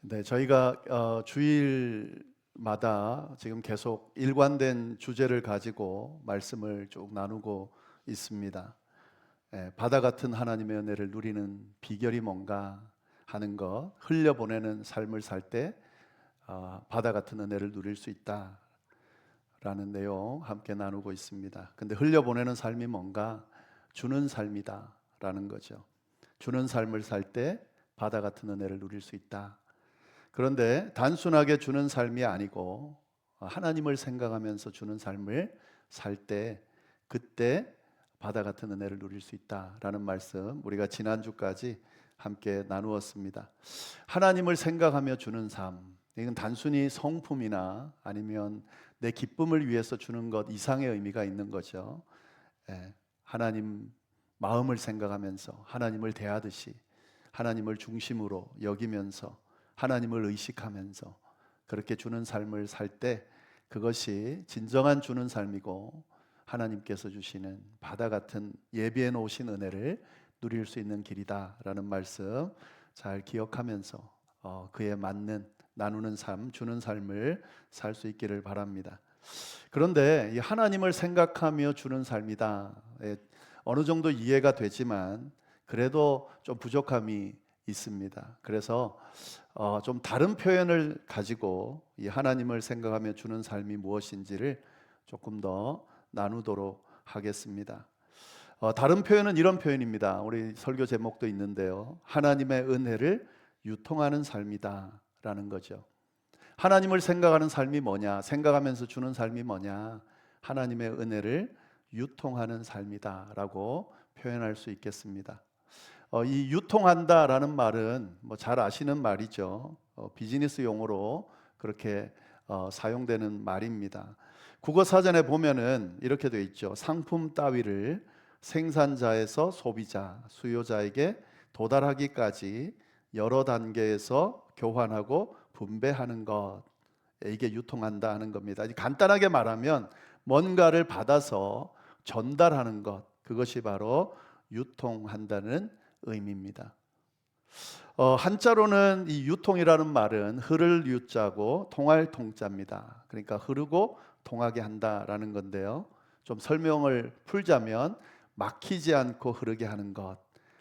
네, 저희가 주일마다 지금 계속 일관된 주제를 가지고 말씀을 쭉 나누고 있습니다. 바다 같은 하나님의 은혜를 누리는 비결이 뭔가 하는 것, 흘려보내는 삶을 살 때 바다 같은 은혜를 누릴 수 있다라는 내용 함께 나누고 있습니다. 근데 흘려보내는 삶이 뭔가? 주는 삶이다라는 거죠. 주는 삶을 살 때 바다 같은 은혜를 누릴 수 있다. 그런데 단순하게 주는 삶이 아니고 하나님을 생각하면서 주는 삶을 살 때 그때 바다 같은 은혜를 누릴 수 있다라는 말씀 우리가 지난주까지 함께 나누었습니다. 하나님을 생각하며 주는 삶, 이건 단순히 성품이나 아니면 내 기쁨을 위해서 주는 것 이상의 의미가 있는 거죠. 하나님 마음을 생각하면서 하나님을 대하듯이 하나님을 중심으로 여기면서 하나님을 의식하면서 그렇게 주는 삶을 살 때 그것이 진정한 주는 삶이고 하나님께서 주시는 바다 같은 예비해 놓으신 은혜를 누릴 수 있는 길이다라는 말씀 잘 기억하면서 그에 맞는 나누는 삶, 주는 삶을 살 수 있기를 바랍니다. 그런데 이 하나님을 생각하며 주는 삶이다. 어느 정도 이해가 되지만 그래도 좀 부족함이 있습니다. 그래서 좀 다른 표현을 가지고 이 하나님을 생각하며 주는 삶이 무엇인지를 조금 더 나누도록 하겠습니다. 다른 표현은 이런 표현입니다. 우리 설교 제목도 있는데요. 하나님의 은혜를 유통하는 삶이다 라는 거죠. 하나님을 생각하는 삶이 뭐냐? 생각하면서 주는 삶이 뭐냐? 하나님의 은혜를 유통하는 삶이다 라고 표현할 수 있겠습니다. 이 유통한다라는 말은 뭐 잘 아시는 말이죠. 비즈니스 용어로 그렇게 사용되는 말입니다. 국어 사전에 보면은 이렇게 되어 있죠. 상품 따위를 생산자에서 소비자, 수요자에게 도달하기까지 여러 단계에서 교환하고 분배하는 것, 이게 유통한다 하는 겁니다. 간단하게 말하면 뭔가를 받아서 전달하는 것, 그것이 바로 유통한다는 의미입니다. 한자로는 이 유통이라는 말은 흐를 유자고 통할 통자입니다. 그러니까 흐르고 통하게 한다라는 건데요. 좀 설명을 풀자면 막히지 않고 흐르게 하는 것,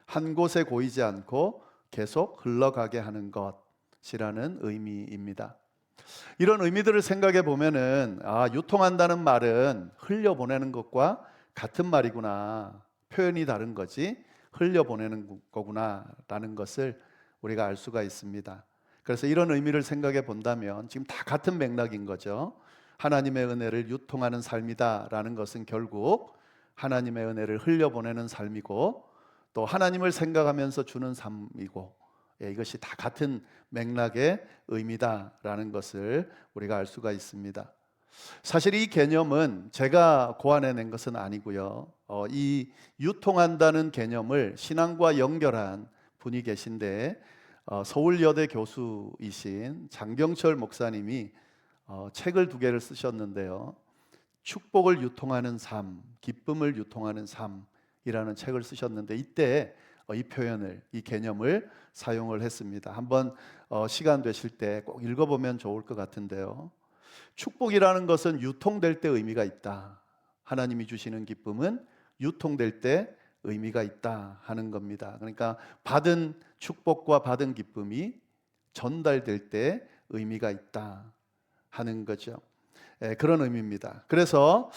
한 곳에 고이지 않고 계속 흘러가게 하는 것이라는 의미입니다. 이런 의미들을 생각해 보면은 유통한다는 말은 흘려보내는 것과 같은 말이구나. 표현이 다른 거지 흘려보내는 거구나라는 것을 우리가 알 수가 있습니다. 그래서 이런 의미를 생각해 본다면 지금 다 같은 맥락인 거죠. 하나님의 은혜를 유통하는 삶이다라는 것은 결국 하나님의 은혜를 흘려보내는 삶이고 또 하나님을 생각하면서 주는 삶이고 이것이 다 같은 맥락의 의미다라는 것을 우리가 알 수가 있습니다. 사실 이 개념은 제가 고안해낸 것은 아니고요. 이 유통한다는 개념을 신앙과 연결한 분이 계신데 서울여대 교수이신 장경철 목사님이 책을 2개를 쓰셨는데요. 축복을 유통하는 삶, 기쁨을 유통하는 삶이라는 책을 쓰셨는데 이때 이 표현을, 이 개념을 사용을 했습니다. 한번 시간 되실 때 꼭 읽어보면 좋을 것 같은데요. 축복이라는 것은 유통될 때 의미가 있다. 하나님이 주시는 기쁨은 유통될 때 의미가 있다 하는 겁니다. 그러니까 받은 축복과 받은 기쁨이 전달될 때 의미가 있다 하는 거죠. 그런 의미입니다. 그래서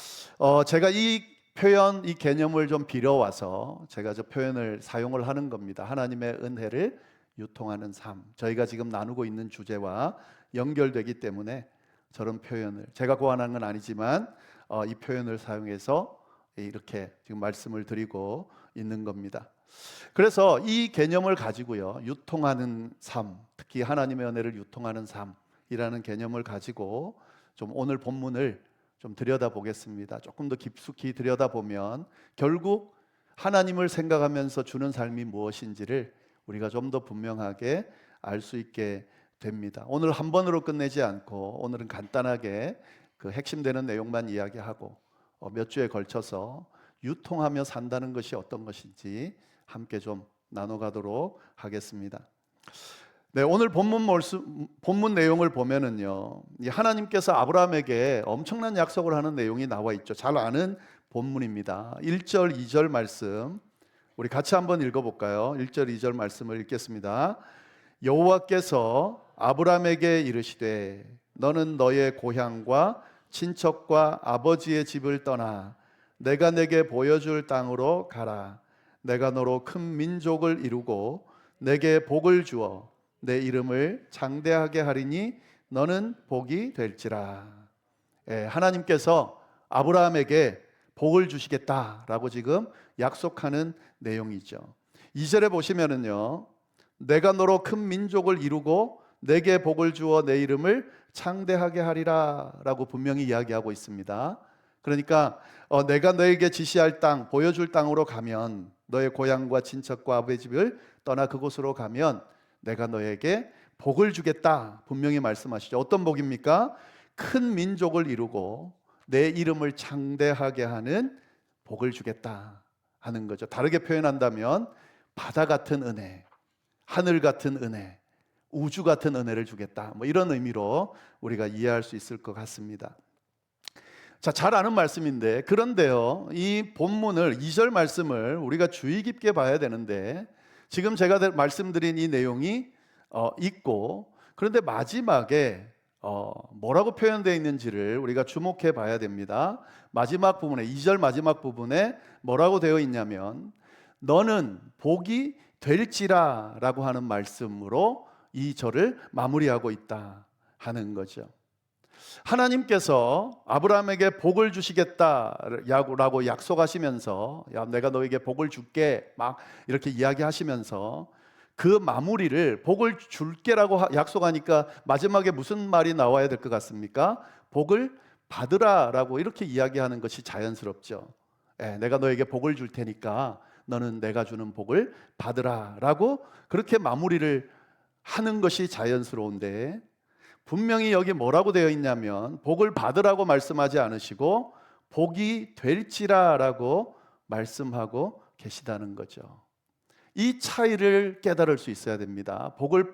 제가 이 표현, 이 개념을 좀 빌어와서 제가 저 표현을 사용을 하는 겁니다. 하나님의 은혜를 유통하는 삶. 저희가 지금 나누고 있는 주제와 연결되기 때문에 저런 표현을 제가 고안한 건 아니지만 이 표현을 사용해서 이렇게 지금 말씀을 드리고 있는 겁니다. 그래서 이 개념을 가지고요, 유통하는 삶, 특히 하나님의 은혜를 유통하는 삶이라는 개념을 가지고 좀 오늘 본문을 좀 들여다보겠습니다. 조금 더 깊숙이 들여다보면 결국 하나님을 생각하면서 주는 삶이 무엇인지를 우리가 좀 더 분명하게 알 수 있게 됩니다. 오늘 한 번으로 끝내지 않고 오늘은 간단하게 그 핵심되는 내용만 이야기하고 몇 주에 걸쳐서 유통하며 산다는 것이 어떤 것인지 함께 좀 나눠가도록 하겠습니다. 네, 오늘 본문 내용을 보면은요, 이 하나님께서 아브라함에게 엄청난 약속을 하는 내용이 나와 있죠. 잘 아는 본문입니다. 1절, 2절 말씀 우리 같이 한번 읽어볼까요? 1절, 2절 말씀을 읽겠습니다. 여호와께서 아브라함에게 이르시되 너는 너의 고향과 친척과 아버지의 집을 떠나 내가 내게 보여줄 땅으로 가라. 내가 너로 큰 민족을 이루고 내게 복을 주어 내 이름을 장대하게 하리니 너는 복이 될지라. 하나님께서 아브라함에게 복을 주시겠다라고 지금 약속하는 내용이죠. 2절에 보시면은요, 내가 너로 큰 민족을 이루고 내게 복을 주어 내 이름을 창대하게 하리라 라고 분명히 이야기하고 있습니다. 그러니까 내가 너에게 지시할 땅, 보여줄 땅으로 가면, 너의 고향과 친척과 아버지 집을 떠나 그곳으로 가면 내가 너에게 복을 주겠다 분명히 말씀하시죠. 어떤 복입니까? 큰 민족을 이루고 내 이름을 창대하게 하는 복을 주겠다 하는 거죠. 다르게 표현한다면 바다 같은 은혜, 하늘 같은 은혜, 우주 같은 은혜를 주겠다, 뭐 이런 의미로 우리가 이해할 수 있을 것 같습니다. 자, 잘 아는 말씀인데, 그런데요, 이 본문을 2절 말씀을 우리가 주의 깊게 봐야 되는데, 지금 제가 말씀드린 이 내용이 있고, 그런데 마지막에 뭐라고 표현되어 있는지를 우리가 주목해 봐야 됩니다. 마지막 부분에, 2절 마지막 부분에 뭐라고 되어 있냐면 너는 복이 될지라 라고 하는 말씀으로 이 절을 마무리하고 있다 하는 거죠. 하나님께서 아브라함에게 복을 주시겠다라고 약속하시면서, 야, 내가 너에게 복을 줄게 막 이렇게 이야기하시면서 그 마무리를 복을 줄게라고 약속하니까 마지막에 무슨 말이 나와야 될 것 같습니까? 복을 받으라라고 이렇게 이야기하는 것이 자연스럽죠. 내가 너에게 복을 줄 테니까 너는 내가 주는 복을 받으라라고 그렇게 마무리를 하는 것이 자연스러운데, 분명히 여기 뭐라고 되어 있냐면 복을 받으라고 말씀하지 않으시고 복이 될지라라고 말씀하고 계시다는 거죠. 이 차이를 깨달을 수 있어야 됩니다. 복을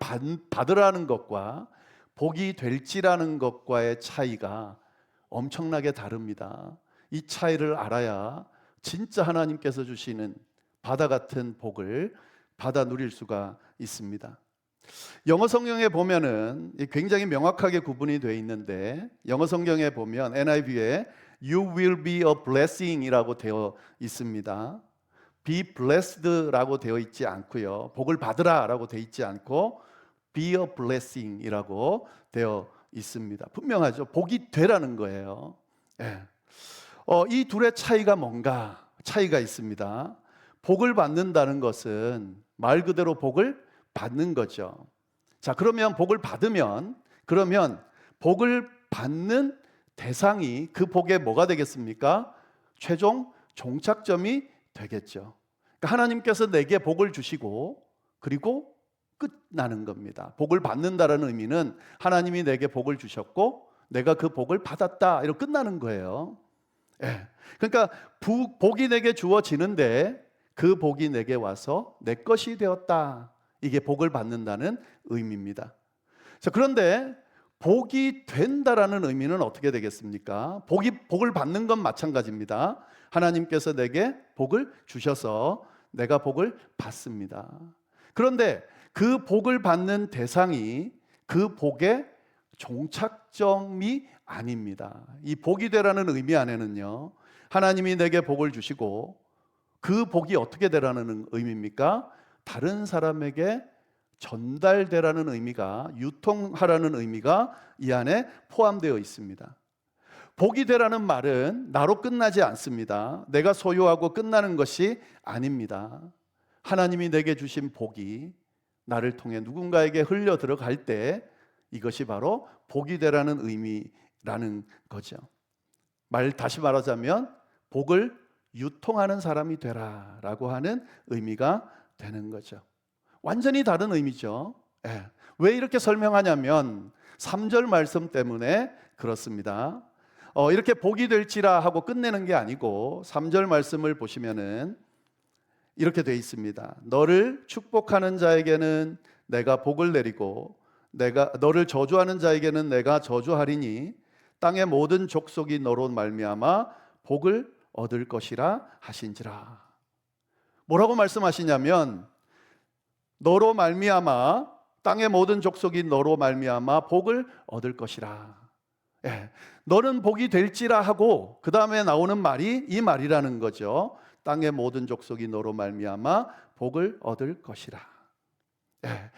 받으라는 것과 복이 될지라는 것과의 차이가 엄청나게 다릅니다. 이 차이를 알아야 진짜 하나님께서 주시는 바다 같은 복을 받아 누릴 수가 있습니다. 영어 성경에 보면은 굉장히 명확하게 구분이 되어 있는데, 영어 성경에 보면 NIV에 You will be a blessing 이라고 되어 있습니다. Be blessed라고 되어 있지 않고요, 복을 받으라 라고 되어 있지 않고 Be a blessing 이라고 되어 있습니다. 분명하죠. 복이 되라는 거예요. 이 둘의 차이가 뭔가? 차이가 있습니다. 복을 받는다는 것은 말 그대로 복을 받는 거죠. 자, 그러면 복을 받으면, 그러면 복을 받는 대상이 그 복에 뭐가 되겠습니까? 최종 종착점이 되겠죠. 그러니까 하나님께서 내게 복을 주시고 그리고 끝나는 겁니다. 복을 받는다라는 의미는 하나님이 내게 복을 주셨고 내가 그 복을 받았다, 이렇게 끝나는 거예요. 그러니까 복이 내게 주어지는데 그 복이 내게 와서 내 것이 되었다, 이게 복을 받는다는 의미입니다. 자, 그런데 복이 된다라는 의미는 어떻게 되겠습니까? 복을 받는 건 마찬가지입니다. 하나님께서 내게 복을 주셔서 내가 복을 받습니다. 그런데 그 복을 받는 대상이 그 복의 종착점이 아닙니다. 이 복이 되라는 의미 안에는요, 하나님이 내게 복을 주시고 그 복이 어떻게 되라는 의미입니까? 다른 사람에게 전달되라는 의미가, 유통하라는 의미가 이 안에 포함되어 있습니다. 복이 되라는 말은 나로 끝나지 않습니다. 내가 소유하고 끝나는 것이 아닙니다. 하나님이 내게 주신 복이 나를 통해 누군가에게 흘려 들어갈 때 이것이 바로 복이 되라는 의미라는 거죠. 다시 말하자면 복을 유통하는 사람이 되라라고 하는 의미가 되는 거죠. 완전히 다른 의미죠. 왜 이렇게 설명하냐면 3절 말씀 때문에 그렇습니다. 이렇게 복이 될지라 하고 끝내는 게 아니고 3절 말씀을 보시면은 이렇게 되어 있습니다. 너를 축복하는 자에게는 내가 복을 내리고 내가 너를 저주하는 자에게는 내가 저주하리니 땅의 모든 족속이 너로 말미암아 복을 얻을 것이라 하신지라. 뭐라고 말씀하시냐면 너로 말미암아 땅의 모든 족속이 너로 말미암아 복을 얻을 것이라. 예, 너는 복이 될지라 하고 그 다음에 나오는 말이 이 말이라는 거죠. 땅의 모든 족속이 너로 말미암아 복을 얻을 것이라. 예,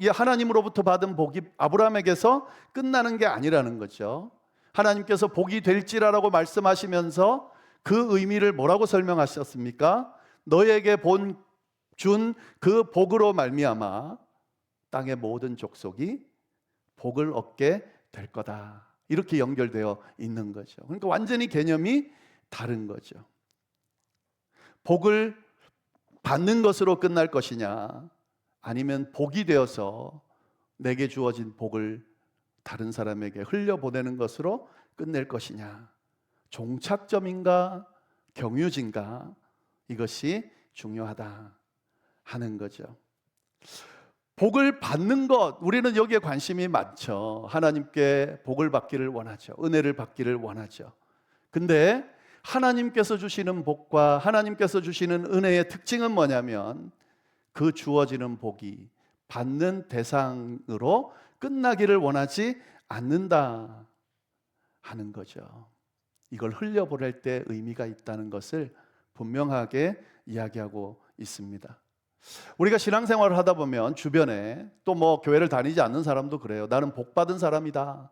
하나님으로부터 받은 복이 아브라함에게서 끝나는 게 아니라는 거죠. 하나님께서 복이 될지라라고 말씀하시면서 그 의미를 뭐라고 설명하셨습니까? 너에게 준 그 복으로 말미암아 땅의 모든 족속이 복을 얻게 될 거다. 이렇게 연결되어 있는 거죠. 그러니까 완전히 개념이 다른 거죠. 복을 받는 것으로 끝날 것이냐, 아니면 복이 되어서 내게 주어진 복을 다른 사람에게 흘려보내는 것으로 끝낼 것이냐, 종착점인가 경유진가, 이것이 중요하다 하는 거죠. 복을 받는 것, 우리는 여기에 관심이 많죠. 하나님께 복을 받기를 원하죠. 은혜를 받기를 원하죠. 근데 하나님께서 주시는 복과 하나님께서 주시는 은혜의 특징은 뭐냐면 그 주어지는 복이 받는 대상으로 끝나기를 원하지 않는다 하는 거죠. 이걸 흘려보낼 때 의미가 있다는 것을 분명하게 이야기하고 있습니다. 우리가 신앙생활을 하다 보면 주변에 또 뭐 교회를 다니지 않는 사람도 그래요. 나는 복 받은 사람이다,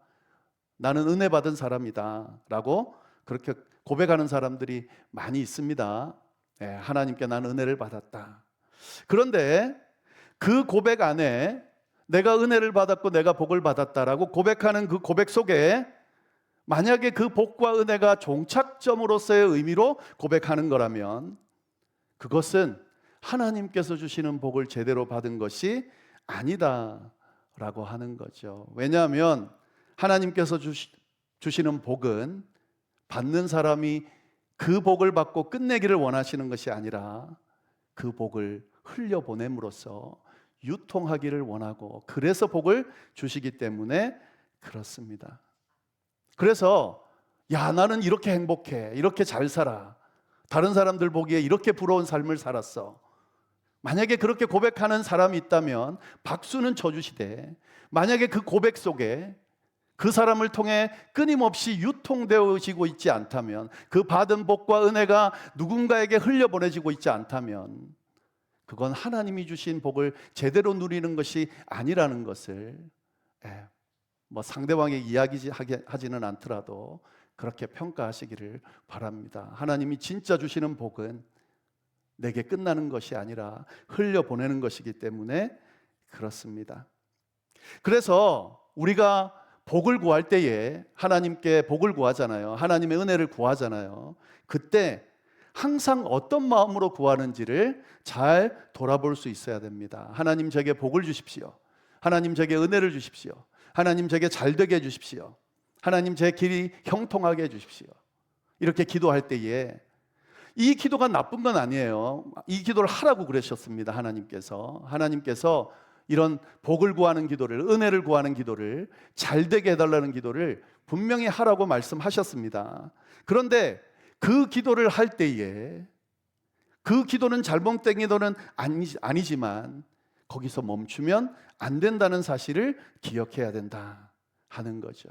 나는 은혜 받은 사람이다 라고 그렇게 고백하는 사람들이 많이 있습니다. 네, 하나님께 나는 은혜를 받았다. 그런데 그 고백 안에 내가 은혜를 받았고 내가 복을 받았다라고 고백하는 그 고백 속에 만약에 그 복과 은혜가 종착점으로서의 의미로 고백하는 거라면 그것은 하나님께서 주시는 복을 제대로 받은 것이 아니다라고 하는 거죠. 왜냐하면 하나님께서 주시는 복은 받는 사람이 그 복을 받고 끝내기를 원하시는 것이 아니라 그 복을 흘려보냄으로써 유통하기를 원하고 그래서 복을 주시기 때문에 그렇습니다. 그래서 야, 나는 이렇게 행복해, 이렇게 잘 살아, 다른 사람들 보기에 이렇게 부러운 삶을 살았어, 만약에 그렇게 고백하는 사람이 있다면 박수는 쳐주시되, 만약에 그 고백 속에 그 사람을 통해 끊임없이 유통되어지고 있지 않다면, 그 받은 복과 은혜가 누군가에게 흘려보내지고 있지 않다면 그건 하나님이 주신 복을 제대로 누리는 것이 아니라는 것을 뭐 상대방에게 이야기하지는 않더라도 그렇게 평가하시기를 바랍니다. 하나님이 진짜 주시는 복은 내게 끝나는 것이 아니라 흘려보내는 것이기 때문에 그렇습니다. 그래서 우리가 복을 구할 때에 하나님께 복을 구하잖아요. 하나님의 은혜를 구하잖아요. 그때 항상 어떤 마음으로 구하는지를 잘 돌아볼 수 있어야 됩니다. 하나님 제게 복을 주십시오. 하나님 제게 은혜를 주십시오. 하나님 제게 잘되게 해주십시오. 하나님 제 길이 형통하게 해주십시오. 이렇게 기도할 때에 이 기도가 나쁜 건 아니에요. 이 기도를 하라고 그러셨습니다. 하나님께서 이런 복을 구하는 기도를, 은혜를 구하는 기도를, 잘되게 해달라는 기도를 분명히 하라고 말씀하셨습니다. 그런데 그 기도를 할 때에 그 기도는 잘못된 기도는 아니지만 거기서 멈추면 안 된다는 사실을 기억해야 된다 하는 거죠.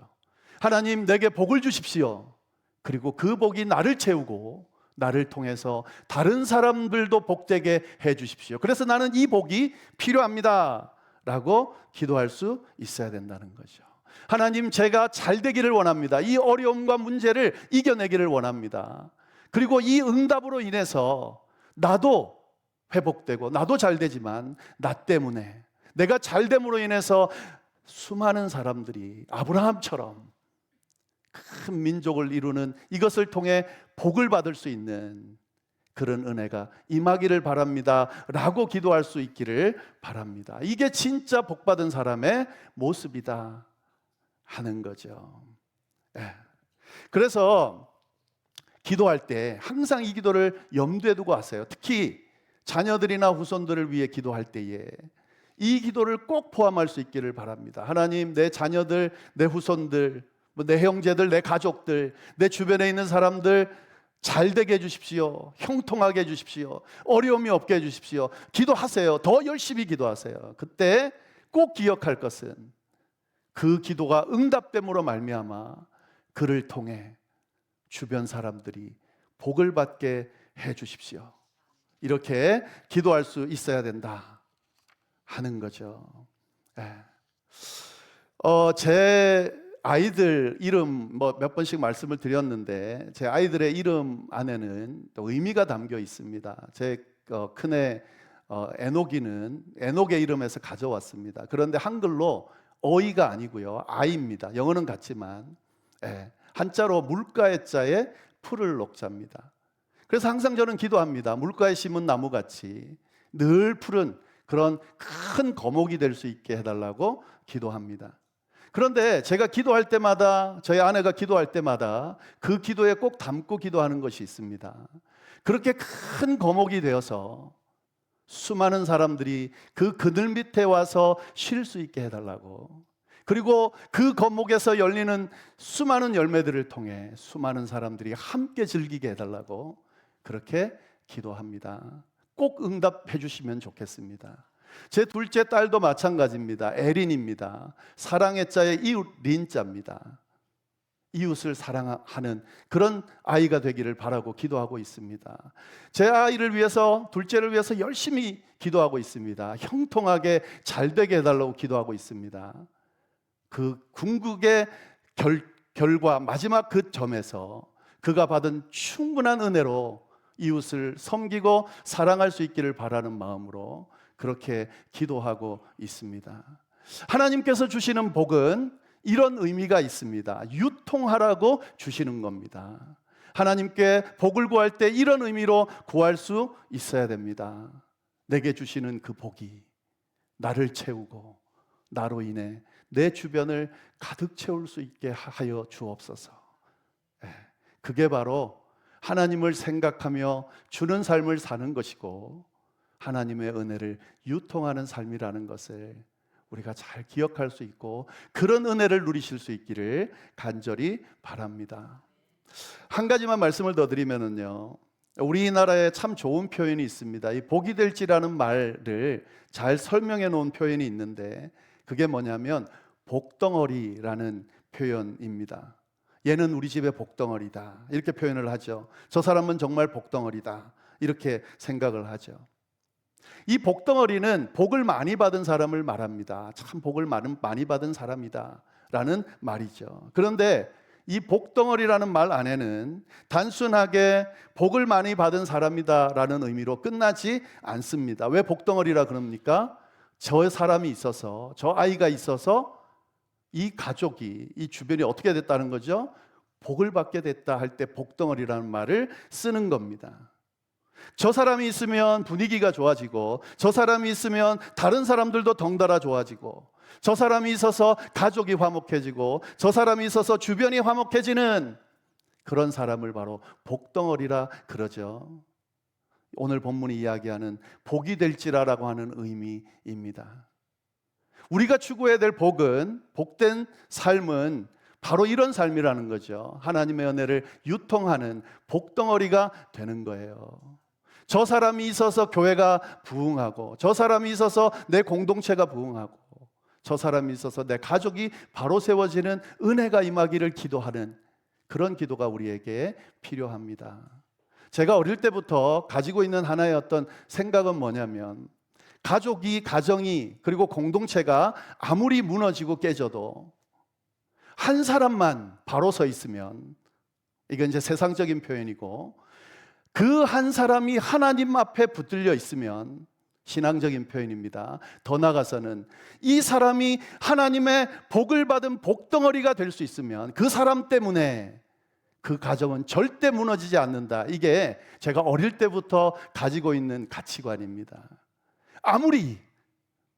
하나님 내게 복을 주십시오. 그리고 그 복이 나를 채우고 나를 통해서 다른 사람들도 복되게 해 주십시오. 그래서 나는 이 복이 필요합니다 라고 기도할 수 있어야 된다는 거죠. 하나님 제가 잘 되기를 원합니다. 이 어려움과 문제를 이겨내기를 원합니다. 그리고 이 응답으로 인해서 나도 회복되고 나도 잘 되지만 나 때문에, 내가 잘됨으로 인해서 수많은 사람들이 아브라함처럼 큰 민족을 이루는, 이것을 통해 복을 받을 수 있는 그런 은혜가 임하기를 바랍니다 라고 기도할 수 있기를 바랍니다. 이게 진짜 복받은 사람의 모습이다 하는 거죠. 그래서 기도할 때 항상 이 기도를 염두에 두고 하세요. 특히 자녀들이나 후손들을 위해 기도할 때에 이 기도를 꼭 포함할 수 있기를 바랍니다. 하나님, 내 자녀들, 내 후손들, 내 형제들, 내 가족들, 내 주변에 있는 사람들 잘 되게 해주십시오. 형통하게 해주십시오. 어려움이 없게 해주십시오. 기도하세요. 더 열심히 기도하세요. 그때 꼭 기억할 것은 그 기도가 응답됨으로 말미암아 그를 통해 주변 사람들이 복을 받게 해주십시오. 이렇게 기도할 수 있어야 된다 하는 거죠. 제 아이들 이름 몇 번씩 말씀을 드렸는데 제 아이들의 이름 안에는 또 의미가 담겨 있습니다. 제 큰애 에녹이는 에녹의 이름에서 가져왔습니다. 그런데 한글로 어이가 아니고요, 아이입니다. 영어는 같지만 한자로 물가의 자에 풀을 녹자입니다. 그래서 항상 저는 기도합니다. 물가에 심은 나무같이 늘 푸른 그런 큰 거목이 될 수 있게 해달라고 기도합니다. 그런데 제가 기도할 때마다, 저희 아내가 기도할 때마다 그 기도에 꼭 담고 기도하는 것이 있습니다. 그렇게 큰 거목이 되어서 수많은 사람들이 그 그늘 밑에 와서 쉴 수 있게 해달라고, 그리고 그 거목에서 열리는 수많은 열매들을 통해 수많은 사람들이 함께 즐기게 해달라고 그렇게 기도합니다. 꼭 응답해 주시면 좋겠습니다. 제 둘째 딸도 마찬가지입니다. 에린입니다. 사랑의 자에 이웃 린자입니다. 이웃을 사랑하는 그런 아이가 되기를 바라고 기도하고 있습니다. 제 아이를 위해서, 둘째를 위해서 열심히 기도하고 있습니다. 형통하게 잘 되게 해달라고 기도하고 있습니다. 그 궁극의 결과, 마지막 그 점에서 그가 받은 충분한 은혜로 이웃을 섬기고 사랑할 수 있기를 바라는 마음으로 그렇게 기도하고 있습니다. 하나님께서 주시는 복은 이런 의미가 있습니다. 유통하라고 주시는 겁니다. 하나님께 복을 구할 때 이런 의미로 구할 수 있어야 됩니다. 내게 주시는 그 복이 나를 채우고 나로 인해 내 주변을 가득 채울 수 있게 하여 주옵소서. 그게 바로 하나님을 생각하며 주는 삶을 사는 것이고 하나님의 은혜를 유통하는 삶이라는 것을 우리가 잘 기억할 수 있고 그런 은혜를 누리실 수 있기를 간절히 바랍니다. 한 가지만 말씀을 더 드리면은요, 우리나라에 참 좋은 표현이 있습니다. 이 복이 될지라는 말을 잘 설명해 놓은 표현이 있는데 그게 뭐냐면 복덩어리라는 표현입니다. 얘는 우리 집의 복덩어리다, 이렇게 표현을 하죠. 저 사람은 정말 복덩어리다, 이렇게 생각을 하죠. 이 복덩어리는 복을 많이 받은 사람을 말합니다. 참 복을 많이 받은 사람이다 라는 말이죠. 그런데 이 복덩어리라는 말 안에는 단순하게 복을 많이 받은 사람이다 라는 의미로 끝나지 않습니다. 왜 복덩어리라 그럽니까? 저 사람이 있어서, 저 아이가 있어서 이 가족이, 이 주변이 어떻게 됐다는 거죠? 복을 받게 됐다 할 때 복덩어리라는 말을 쓰는 겁니다. 저 사람이 있으면 분위기가 좋아지고, 저 사람이 있으면 다른 사람들도 덩달아 좋아지고, 저 사람이 있어서 가족이 화목해지고, 저 사람이 있어서 주변이 화목해지는 그런 사람을 바로 복덩어리라 그러죠. 오늘 본문이 이야기하는 복이 될지라라고 하는 의미입니다. 우리가 추구해야 될 복은, 복된 삶은 바로 이런 삶이라는 거죠. 하나님의 은혜를 유통하는 복덩어리가 되는 거예요. 저 사람이 있어서 교회가 부흥하고, 저 사람이 있어서 내 공동체가 부흥하고, 저 사람이 있어서 내 가족이 바로 세워지는 은혜가 임하기를 기도하는 그런 기도가 우리에게 필요합니다. 제가 어릴 때부터 가지고 있는 하나의 어떤 생각은 뭐냐면, 가정이 그리고 공동체가 아무리 무너지고 깨져도 한 사람만 바로 서 있으면, 이건 이제 세상적인 표현이고, 그 한 사람이 하나님 앞에 붙들려 있으면 신앙적인 표현입니다. 더 나아가서는 이 사람이 하나님의 복을 받은 복덩어리가 될 수 있으면 그 사람 때문에 그 가정은 절대 무너지지 않는다. 이게 제가 어릴 때부터 가지고 있는 가치관입니다. 아무리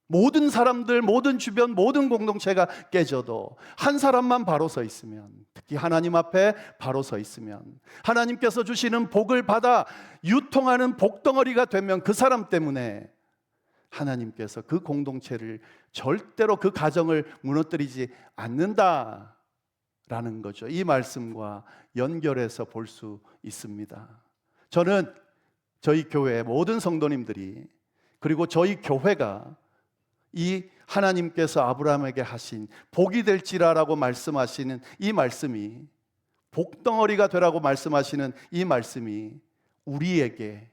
모든 사람들, 모든 주변, 모든 공동체가 깨져도 한 사람만 바로 서 있으면, 특히 하나님 앞에 바로 서 있으면, 하나님께서 주시는 복을 받아 유통하는 복덩어리가 되면 그 사람 때문에 하나님께서 그 공동체를 절대로 그 가정을 무너뜨리지 않는다라는 거죠. 이 말씀과 연결해서 볼 수 있습니다. 저는 저희 교회 모든 성도님들이, 그리고 저희 교회가 이 하나님께서 아브라함에게 하신 복이 될지라라고 말씀하시는 이 말씀이, 복덩어리가 되라고 말씀하시는 이 말씀이 우리에게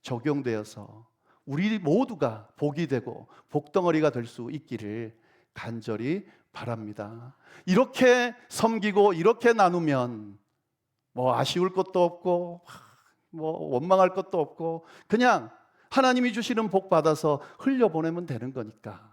적용되어서 우리 모두가 복이 되고 복덩어리가 될 수 있기를 간절히 바랍니다. 이렇게 섬기고 이렇게 나누면 뭐 아쉬울 것도 없고 뭐 원망할 것도 없고 그냥 하나님이 주시는 복 받아서 흘려보내면 되는 거니까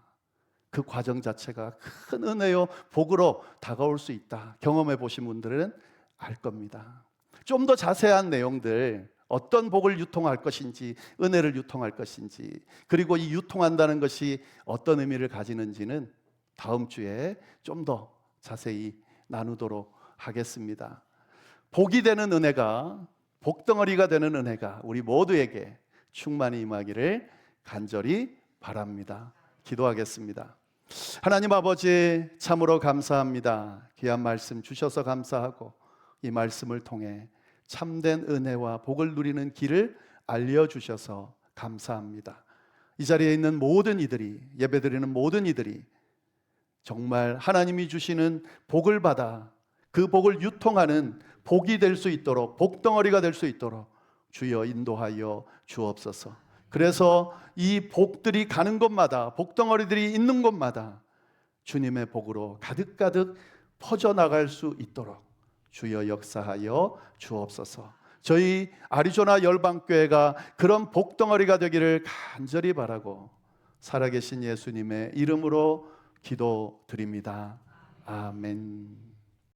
그 과정 자체가 큰 은혜요 복으로 다가올 수 있다. 경험해 보신 분들은 알 겁니다. 좀 더 자세한 내용들, 어떤 복을 유통할 것인지, 은혜를 유통할 것인지, 그리고 이 유통한다는 것이 어떤 의미를 가지는지는 다음 주에 좀 더 자세히 나누도록 하겠습니다. 복이 되는 은혜가, 복덩어리가 되는 은혜가 우리 모두에게 충만히 임하기를 간절히 바랍니다. 기도하겠습니다. 하나님 아버지, 참으로 감사합니다. 귀한 말씀 주셔서 감사하고 이 말씀을 통해 참된 은혜와 복을 누리는 길을 알려주셔서 감사합니다. 이 자리에 있는 모든 이들이, 예배드리는 모든 이들이 정말 하나님이 주시는 복을 받아 그 복을 유통하는 복이 될 수 있도록, 복덩어리가 될 수 있도록 주여 인도하여 주옵소서. 그래서 이 복들이 가는 곳마다, 복덩어리들이 있는 곳마다 주님의 복으로 가득가득 퍼져나갈 수 있도록 주여 역사하여 주옵소서. 저희 아리조나 열방교회가 그런 복덩어리가 되기를 간절히 바라고 살아계신 예수님의 이름으로 기도드립니다. 아멘.